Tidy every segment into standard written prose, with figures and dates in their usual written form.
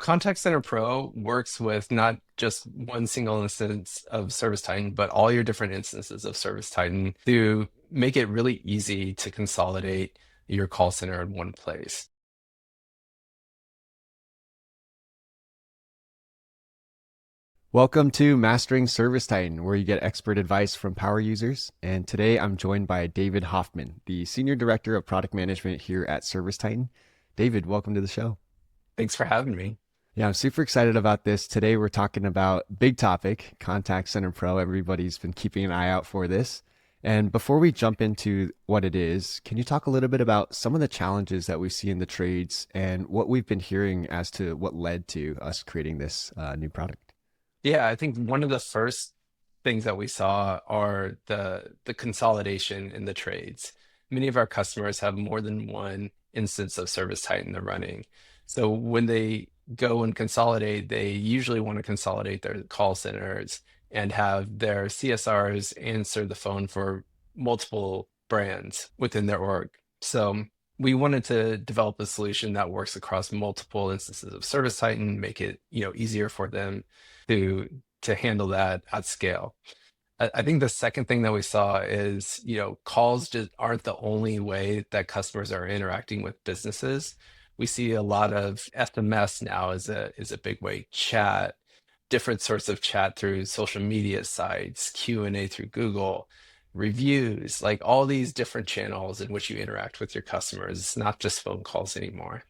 Contact Center Pro works with not just one single instance of ServiceTitan, but all your different instances of ServiceTitan to make it really easy to consolidate your call center in one place. Welcome to Mastering ServiceTitan, where you get expert advice from power users. And today I'm joined by David Hoffman, the Senior Director of Product Management here at ServiceTitan. David, welcome to the show. Thanks for having me. Yeah, I'm super excited about this. Today we're talking about big topic, Contact Center Pro. Everybody's been keeping an eye out for this. And before we jump into what it is, can you talk a little bit about some of the challenges that we see in the trades and what we've been hearing as to what led to us creating this new product? Yeah, I think one of the first things that we saw are the consolidation in the trades. Many of our customers have more than one instance of ServiceTitan they're running. So when they go and consolidate, they usually want to consolidate their call centers and have their CSRs answer the phone for multiple brands within their org. So we wanted to develop a solution that works across multiple instances of ServiceTitan, make it, easier for them to handle that at scale. I think the second thing that we saw is, calls just aren't the only way that customers are interacting with businesses. We see a lot of SMS now is a big way. Chat, different sorts of chat through social media sites, Q&A through Google, reviews, like all these different channels in which you interact with your customers. It's not just phone calls anymore.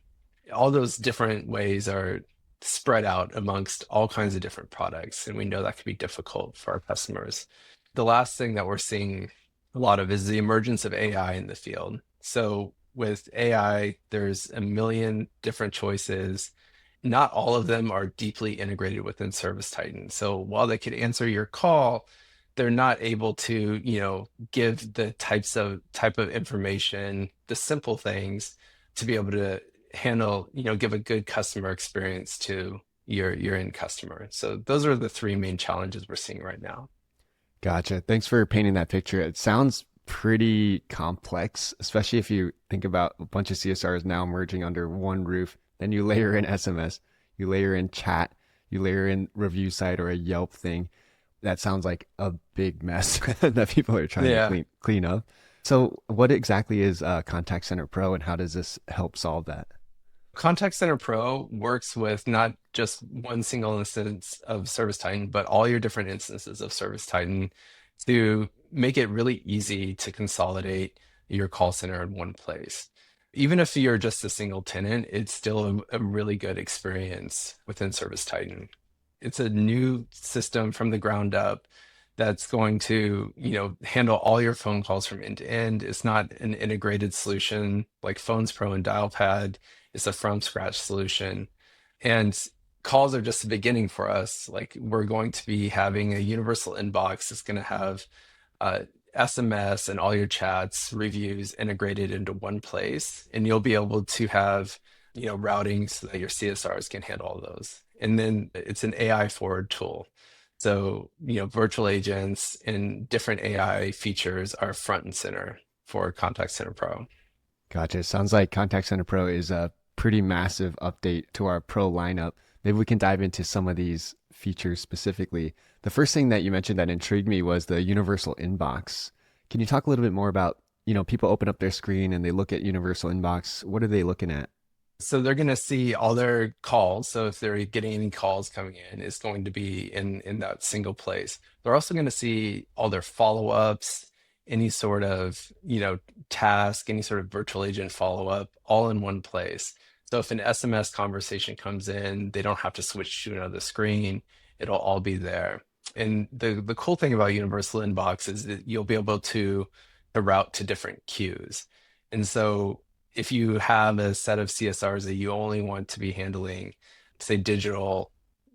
All those different ways are spread out amongst all kinds of different products, and we know that can be difficult for our customers. The last thing that we're seeing a lot of is the emergence of AI in the field. So with AI, there's a million different choices. Not all of them are deeply integrated within ServiceTitan. So while they could answer your call, they're not able to, give the type of information, the simple things to be able to handle, give a good customer experience to your end customer. So those are the three main challenges we're seeing right now. Gotcha. Thanks for painting that picture. It sounds pretty complex, especially if you think about a bunch of CSRs now merging under one roof. Then you layer in SMS, you layer in chat, you layer in review site or a Yelp thing. That sounds like a big mess that people are trying to Yeah. clean up. So, what exactly is Contact Center Pro, and how does this help solve that? Contact Center Pro works with not just one single instance of ServiceTitan, but all your different instances of ServiceTitan to make it really easy to consolidate your call center in one place. Even if you're just a single tenant, it's still a really good experience within ServiceTitan. It's a new system from the ground up that's going to, handle all your phone calls from end to end. It's not an integrated solution like Phones Pro and Dialpad. It's a from scratch solution. And calls are just the beginning for us. Like we're going to be having a universal inbox that's going to have SMS and all your chats, reviews integrated into one place. And you'll be able to have, routing so that your CSRs can handle all those. And then it's an AI forward tool. So, virtual agents and different AI features are front and center for Contact Center Pro. Gotcha. Sounds like Contact Center Pro is a pretty massive update to our Pro lineup. Maybe we can dive into some of these features specifically. The first thing that you mentioned that intrigued me was the universal inbox. Can you talk a little bit more about, people open up their screen and they look at universal inbox. What are they looking at? So they're going to see all their calls. So if they're getting any calls coming in, it's going to be in that single place. They're also going to see all their follow-ups, any sort of, task, any sort of virtual agent follow-up, all in one place. So if an SMS conversation comes in, they don't have to switch to another screen. It'll all be there. And the cool thing about Universal Inbox is that you'll be able to route to different queues. And so if you have a set of CSRs that you only want to be handling, say digital,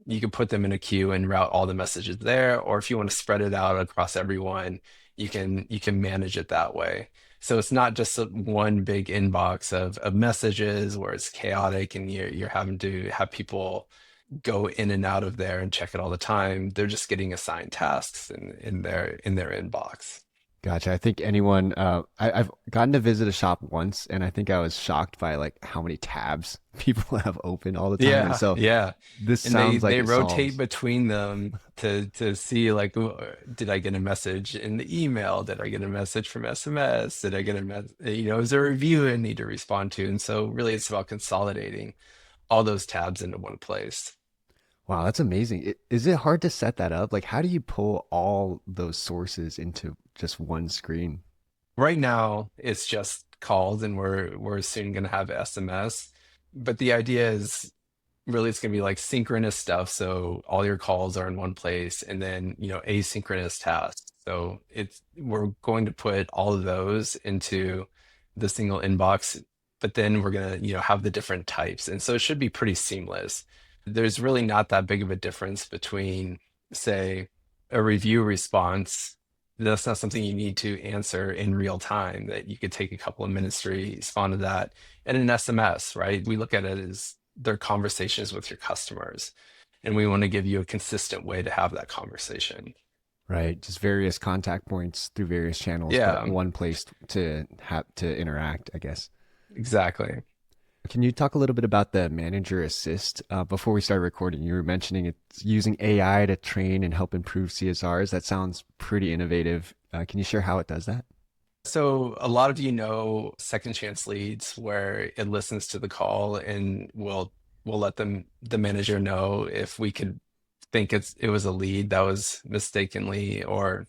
you can put them in a queue and route all the messages there. Or if you want to spread it out across everyone, you can manage it that way. So it's not just one big inbox of messages where it's chaotic and you're having to have people go in and out of there and check it all the time. They're just getting assigned tasks in their inbox. Gotcha. I think anyone, I've gotten to visit a shop once, and I think I was shocked by like how many tabs people have open all the time. And Yeah, so yeah. this And they sounds like they it rotate solves. between them to see like, did I get a message in the email? Did I get a message from SMS? Did I get a is there a review I need to respond to? And so really it's about consolidating all those tabs into one place. Wow, that's amazing. Is it hard to set that up? Like, how do you pull all those sources into just one screen? Right now, it's just calls, and we're soon going to have SMS. But the idea is really it's going to be like synchronous stuff. So all your calls are in one place, and then asynchronous tasks. So it's we're going to put all of those into the single inbox, but then we're going to have the different types, and so it should be pretty seamless. There's really not that big of a difference between, say, a review response. That's not something you need to answer in real time, that you could take a couple of minutes to respond to that. And an SMS, right? We look at it as their conversations with your customers, and we want to give you a consistent way to have that conversation. Right. Just various contact points through various channels, but Yeah, one place to have to interact, I guess. exactly. Can you talk a little bit about the manager assist? Before we start recording, you were mentioning it's using AI to train and help improve CSRs. That sounds pretty innovative. Can you share how it does that? So a lot of second chance leads, where it listens to the call and will let the manager know if we could think it was a lead that was mistakenly or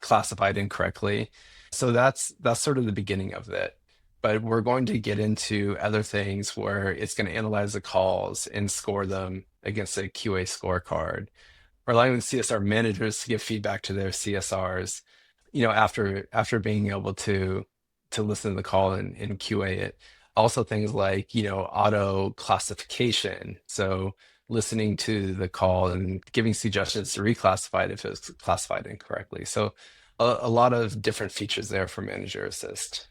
classified incorrectly. So that's sort of the beginning of it. But we're going to get into other things where it's going to analyze the calls and score them against a QA scorecard. We're allowing the CSR managers to give feedback to their CSRs, after being able to listen to the call and QA it. Also things like, auto classification. So listening to the call and giving suggestions to reclassify it if it was classified incorrectly. So a lot of different features there for Manager Assist.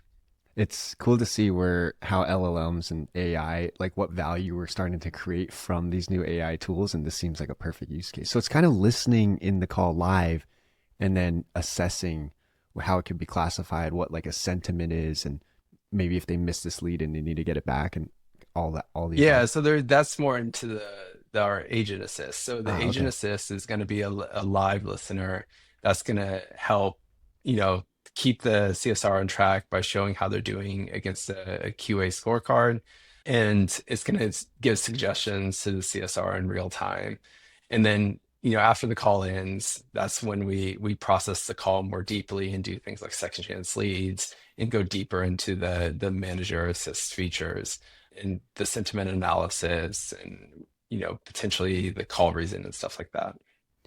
It's cool to see where how LLMs and AI, like what value we're starting to create from these new AI tools, and this seems like a perfect use case. So it's kind of listening in the call live and then assessing how it could be classified, what like a sentiment is, and maybe if they miss this lead and they need to get it back and all that, all the Yeah, above. so that's more into our agent assist. So the Ah, agent okay. assist is going to be a live listener that's going to help, you know, keep the CSR on track by showing how they're doing against a QA scorecard. And it's going to give suggestions to the CSR in real time. And then, after the call ends, that's when we process the call more deeply and do things like second chance leads and go deeper into the manager assist features and the sentiment analysis and potentially the call reason and stuff like that.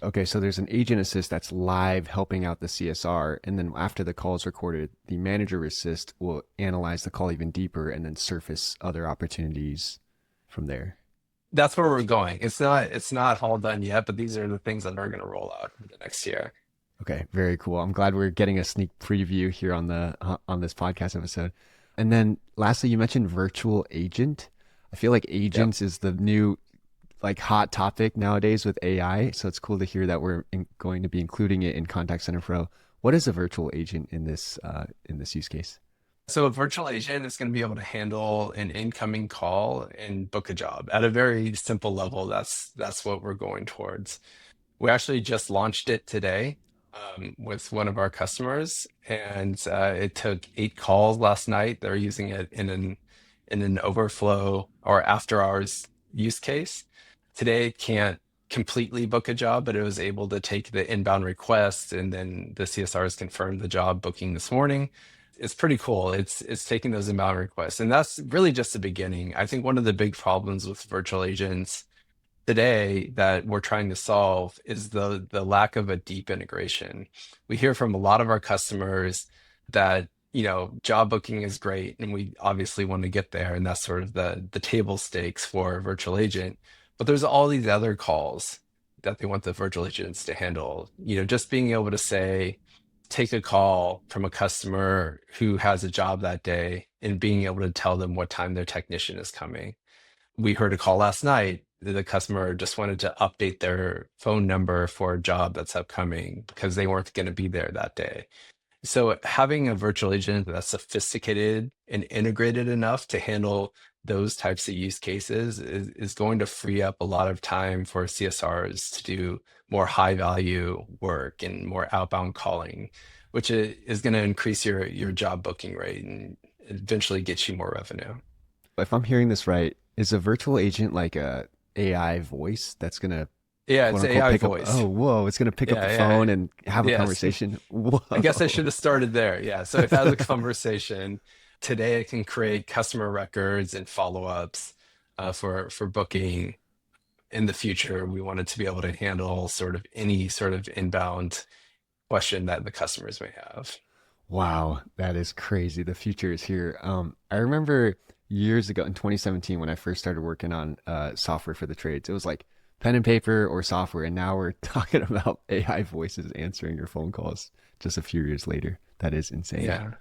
Okay, so there's an agent assist that's live helping out the CSR, and then after the call is recorded, the manager assist will analyze the call even deeper and then surface other opportunities from there. That's where we're going. It's not all done yet, but these are the things that are going to roll out in the next year. Okay, very cool. I'm glad we're getting a sneak preview here on the on this podcast episode. And then lastly, you mentioned virtual agent. I feel like Yep. agents is the new like hot topic nowadays with AI. So it's cool to hear that going to be including it in Contact Center Pro. What is a virtual agent in this use case? So a virtual agent is going to be able to handle an incoming call and book a job at a very simple level. That's what we're going towards. We actually just launched it today with one of our customers, and it took 8 calls last night. They're using it in an overflow or after hours use case. Today, it can't completely book a job, but it was able to take the inbound request, and then the CSRs confirmed the job booking this morning. It's pretty cool. It's taking those inbound requests, and that's really just the beginning. I think one of the big problems with virtual agents today that we're trying to solve is the lack of a deep integration. We hear from a lot of our customers that job booking is great, and we obviously want to get there, and that's sort of the table stakes for a virtual agent. But there's all these other calls that they want the virtual agents to handle. Just being able to say, take a call from a customer who has a job that day and being able to tell them what time their technician is coming. We heard a call last night. The customer just wanted to update their phone number for a job that's upcoming because they weren't going to be there that day. So having a virtual agent that's sophisticated and integrated enough to handle those types of use cases is going to free up a lot of time for CSRs to do more high value work and more outbound calling, which is going to increase your job booking rate and eventually get you more revenue. If I'm hearing this right, is a virtual agent like a AI voice that's gonna Yeah, quote it's unquote AI pick up? Oh, voice. whoa! It's gonna pick up Yeah, the yeah, phone and have a yes. conversation. I guess I Whoa! should have started there. Yeah. So it has a conversation. Today it can create customer records and follow-ups for booking. In the future, we wanted to be able to handle sort of any sort of inbound question that the customers may have. Wow, that is crazy. The future is here. I remember years ago in 2017 when I first started working on software for the trades. It was like pen and paper or software, and now we're talking about AI voices answering your phone calls just a few years later. That is insane. Yeah.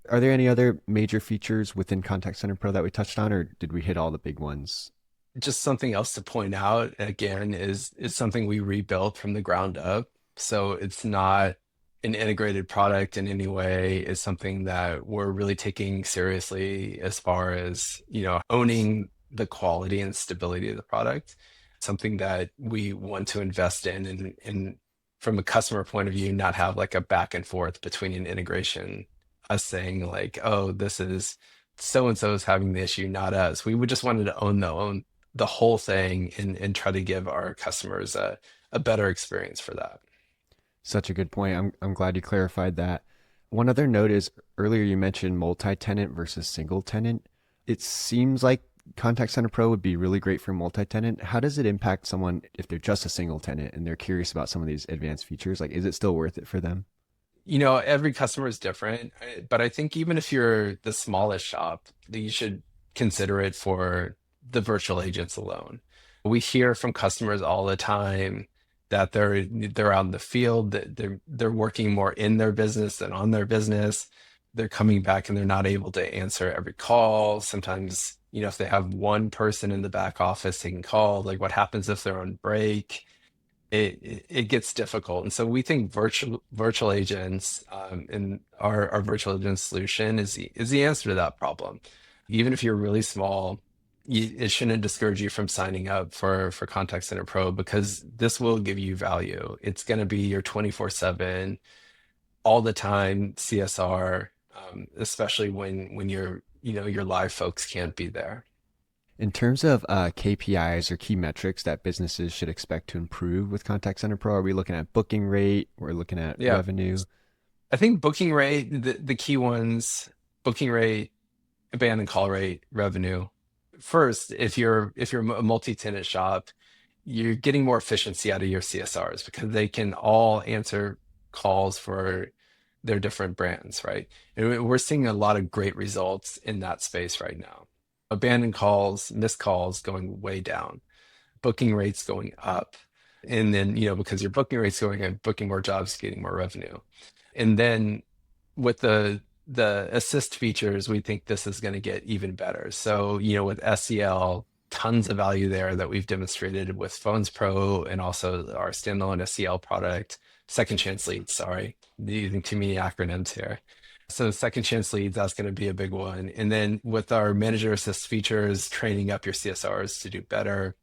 Are there any other major features within Contact Center Pro that we touched on, or did we hit all the big ones? Just something else to point out again is something we rebuilt from the ground up. So it's not an integrated product in any way. It's something that we're really taking seriously as far as, owning the quality and stability of the product. Something that we want to invest in and from a customer point of view, not have like a back and forth between an integration, us saying like, oh, this is so and so is having the issue, not us. We would just wanted to own the whole thing and try to give our customers a better experience for that. Such a good point. I'm glad you clarified that. One other note is earlier you mentioned multi-tenant versus single tenant. It seems like Contact Center Pro would be really great for multi-tenant. How does it impact someone if they're just a single tenant and they're curious about some of these advanced features? Like, is it still worth it for them? Every customer is different, but I think even if you're the smallest shop, you should consider it for the virtual agents alone. We hear from customers all the time that they're out in the field, that they're working more in their business than on their business. They're coming back and they're not able to answer every call. Sometimes, if they have one person in the back office taking call, like what happens if they're on break? It gets difficult. And so we think virtual agents and our virtual agent solution is the answer to that problem. Even if you're really small, it shouldn't discourage you from signing up for Contact Center Pro because this will give you value. It's going to be your 24/7, all the time CSR, especially when your live folks can't be there. In terms of KPIs or key metrics that businesses should expect to improve with Contact Center Pro, are we looking at booking rate? We're looking at Yeah, revenue. I think booking rate, the key ones, booking rate, abandon call rate, revenue. First, if you're a multi-tenant shop, you're getting more efficiency out of your CSRs because they can all answer calls for their different brands, right? And we're seeing a lot of great results in that space right now. Abandoned calls, missed calls going way down, booking rates going up. And then, because your booking rates going up, booking more jobs, getting more revenue. And then with the assist features, we think this is going to get even better. So, with SEL, tons of value there that we've demonstrated with Phones Pro and also our standalone SEL product, Second Chance Leads, sorry, using too many acronyms here. So Second Chance Leads, that's going to be a big one. And then with our Manager Assist features, training up your CSRs to do better,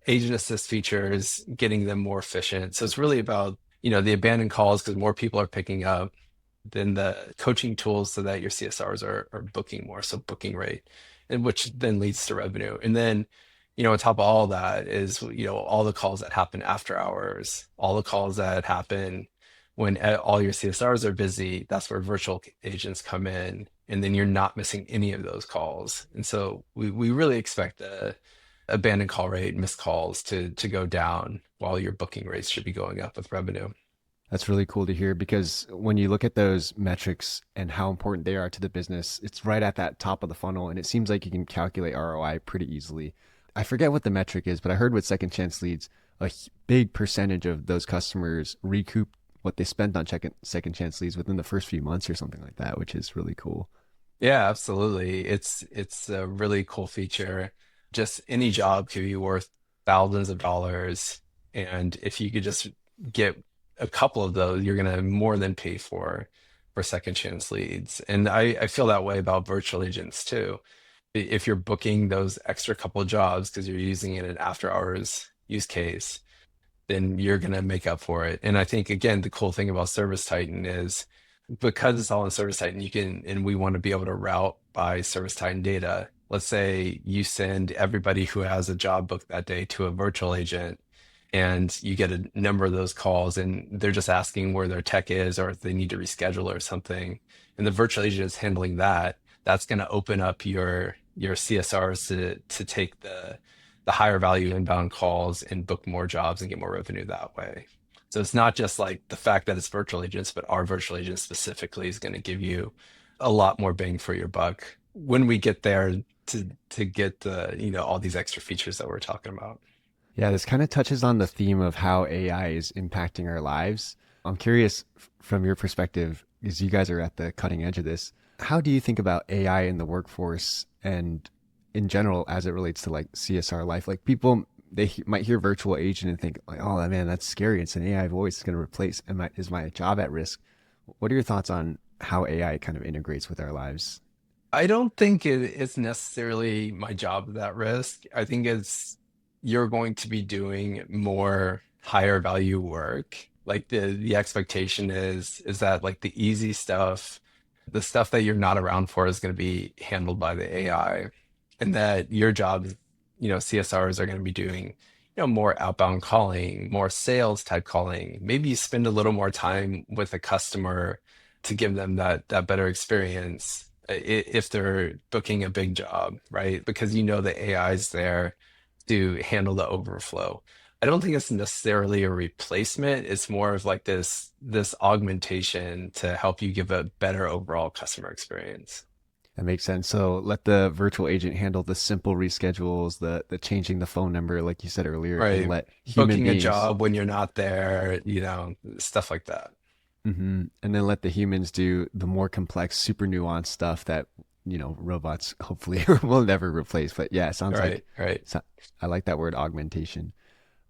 Agent Assist features, getting them more efficient. So it's really about, the abandoned calls because more people are picking up than the coaching tools so that your CSRs are booking more, so booking rate, and which then leads to revenue. And then, on top of all that is, all the calls that happen after hours, all the calls that happen when all your CSRs are busy, that's where virtual agents come in. And then you're not missing any of those calls. And so we really expect the abandoned call rate, missed calls to go down while your booking rates should be going up with revenue. That's really cool to hear because when you look at those metrics and how important they are to the business, it's right at that top of the funnel. And it seems like you can calculate ROI pretty easily. I forget what the metric is, but I heard with Second Chance Leads, big percentage of those customers recoup what they spent on second chance leads within the first few months or something like that, which is really cool. Yeah, absolutely. It's a really cool feature. Just any job could be worth thousands of dollars, and if you could just get a couple of those, you're gonna more than pay for for second chance leads. And I feel that way about virtual agents too. If you're booking those extra couple of jobs because you're using it in an after hours use case, then you're going to make up for it. And I think, again, the cool thing about ServiceTitan is because it's all in ServiceTitan, you can, and we want to be able to route by ServiceTitan data. Let's say you send everybody who has a job booked that day to a virtual agent, and you get a number of those calls, and they're just asking where their tech is or if they need to reschedule or something. And the virtual agent is handling that. That's going to open up your CSRs to take the higher value inbound calls and book more jobs and get more revenue that way. So it's not just like the fact that it's virtual agents, but our virtual agent specifically is going to give you a lot more bang for your buck when we get there to get the, all these extra features that we're talking about. Yeah, this kind of touches on the theme of how AI is impacting our lives. I'm curious from your perspective, because you guys are at the cutting edge of this, how do you think about AI in the workforce and in general as it relates to like CSR life? Like people, might hear virtual agent and think like, oh man, that's scary. It's an AI voice. It's going to replace, is my job at risk? What are your thoughts on how AI kind of integrates with our lives? I don't think it's necessarily my job at risk. I think it's you're going to be doing more higher value work. Like the expectation is that like the easy stuff, the stuff that you're not around for is going to be handled by the AI, and that your job, CSRs are going to be doing, more outbound calling, more sales type calling. Maybe you spend a little more time with a customer to give them that better experience if they're booking a big job, right? Because the AI is there to handle the overflow. I don't think it's necessarily a replacement. It's more of like this augmentation to help you give a better overall customer experience. That makes sense. So let the virtual agent handle the simple reschedules, the changing the phone number, like you said earlier, and Right. let human Booking a beings, job when you're not there, stuff like that. and then let the humans do the more complex, super nuanced stuff that, robots hopefully will never replace. But yeah, it sounds like, Right, right. so, I like that word augmentation.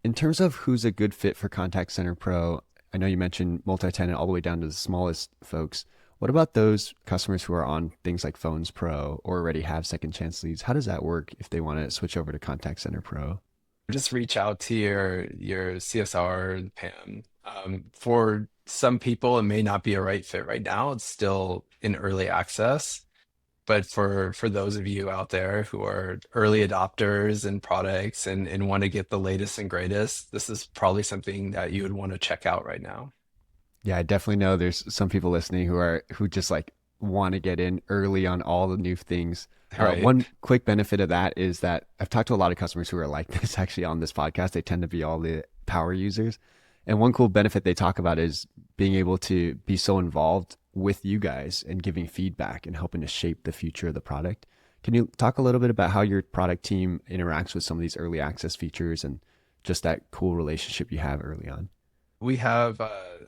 In terms of who's a good fit for Contact Center Pro, I know you mentioned multi-tenant all the way down to the smallest folks. What about those customers who are on things like Phones Pro or already have second chance leads? How does that work if they want to switch over to Contact Center Pro? Just reach out to your CSR, Pam. For some people, it may not be a right fit right now. It's still in early access. But for those of you out there who are early adopters and products and want to get the latest and greatest, this is probably something that you would want to check out right now. Yeah, I definitely know there's some people listening who just like want to get in early on all the new things. Right. One quick benefit of that is that I've talked to a lot of customers who are like this actually on this podcast. They tend to be all the power users. And one cool benefit they talk about is being able to be so involved with you guys and giving feedback and helping to shape the future of the product. Can you talk a little bit about how your product team interacts with some of these early access features and just that cool relationship you have early on? We have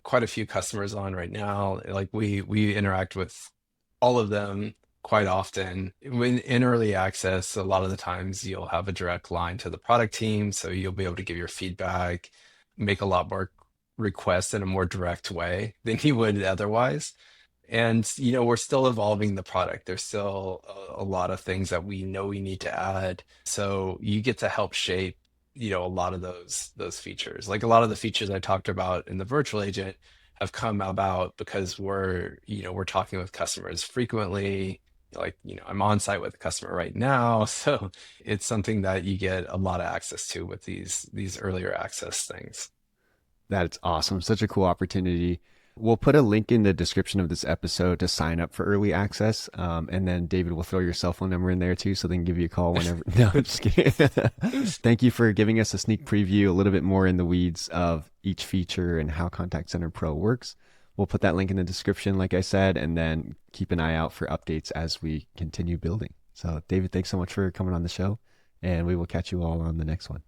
quite a few customers on right now. Like we interact with all of them quite often. When in early access, a lot of the times you'll have a direct line to the product team, so you'll be able to give your feedback, make a lot more requests in a more direct way than you would otherwise. And we're still evolving the product. There's still a lot of things that we know we need to add. So you get to help shape, a lot of those features. Like a lot of the features I talked about in the virtual agent have come about because we're talking with customers frequently. Like, I'm on site with a customer right now. So it's something that you get a lot of access to with these earlier access things. That's awesome. Such a cool opportunity. We'll put a link in the description of this episode to sign up for early access. And then David will throw your cell phone number in there too, so they can give you a call whenever. No, I'm just kidding. Thank you for giving us a sneak preview, a little bit more in the weeds of each feature and how Contact Center Pro works. We'll put that link in the description, like I said, and then keep an eye out for updates as we continue building. So, David, thanks so much for coming on the show, and we will catch you all on the next one.